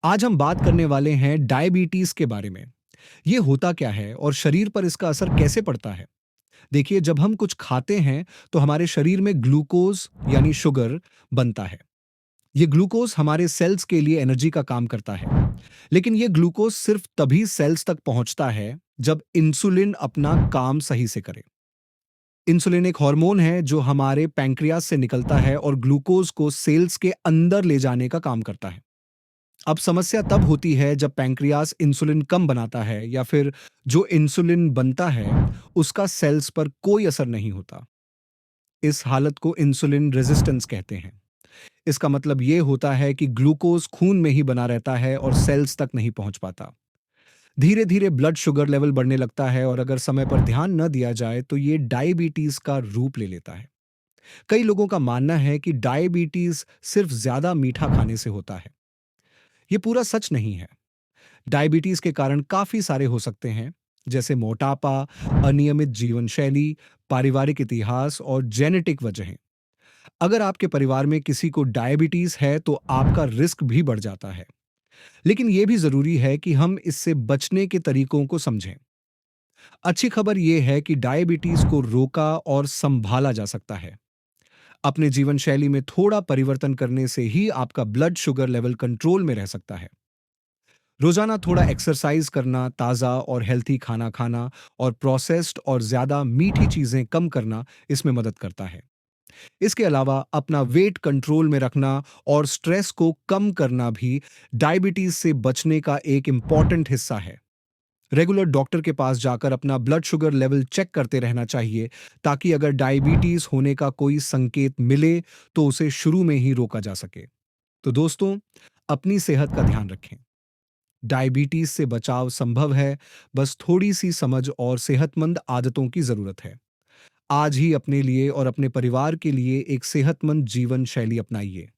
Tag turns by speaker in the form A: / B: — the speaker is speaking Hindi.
A: आज हम बात करने वाले हैं डायबिटीज के बारे में। ये होता क्या है और शरीर पर इसका असर कैसे पड़ता है? देखिए, जब हम कुछ खाते हैं तो हमारे शरीर में ग्लूकोज यानी शुगर बनता है। ये ग्लूकोज हमारे सेल्स के लिए एनर्जी का काम करता है। लेकिन ये ग्लूकोज सिर्फ तभी सेल्स तक पहुंचता है जब इंसुलिन अपना काम सही से करे। इंसुलिन एक हार्मोन है जो हमारे पैंक्रियास से निकलता है और ग्लूकोज को सेल्स के अंदर ले जाने का काम करता है। अब समस्या तब होती है जब पैंक्रियास इंसुलिन कम बनाता है या फिर जो इंसुलिन बनता है उसका सेल्स पर कोई असर नहीं होता। इस हालत को इंसुलिन रेजिस्टेंस कहते हैं। इसका मतलब ये होता है कि ग्लूकोज खून में ही बना रहता है और सेल्स तक नहीं पहुंच पाता। धीरे धीरे ब्लड शुगर लेवल बढ़ने लगता है और अगर समय पर ध्यान न दिया जाए तो ये डायबिटीज का रूप ले लेता है। कई लोगों का मानना है कि डायबिटीज सिर्फ ज्यादा मीठा खाने से होता है। ये पूरा सच नहीं है। डायबिटीज के कारण काफी सारे हो सकते हैं, जैसे मोटापा, अनियमित जीवन शैली, पारिवारिक इतिहास और जेनेटिक वजहें। अगर आपके परिवार में किसी को डायबिटीज है तो आपका रिस्क भी बढ़ जाता है। लेकिन यह भी जरूरी है कि हम इससे बचने के तरीकों को समझें। अच्छी खबर यह है कि डायबिटीज को रोका और संभाला जा सकता है। अपने जीवन शैली में थोड़ा परिवर्तन करने से ही आपका ब्लड शुगर लेवल कंट्रोल में रह सकता है। रोजाना थोड़ा एक्सरसाइज करना, ताज़ा और हेल्थी खाना खाना और प्रोसेस्ड और ज्यादा मीठी चीजें कम करना इसमें मदद करता है। इसके अलावा अपना वेट कंट्रोल में रखना और स्ट्रेस को कम करना भी डायबिटीज से बचने का एक इम्पॉर्टेंट हिस्सा है। रेगुलर डॉक्टर के पास जाकर अपना ब्लड शुगर लेवल चेक करते रहना चाहिए, ताकि अगर डायबिटीज होने का कोई संकेत मिले तो उसे शुरू में ही रोका जा सके। तो दोस्तों, अपनी सेहत का ध्यान रखें। डायबिटीज से बचाव संभव है, बस थोड़ी सी समझ और सेहतमंद आदतों की जरूरत है। आज ही अपने लिए और अपने परिवार के लिए एक सेहतमंद जीवन शैली अपनाइए।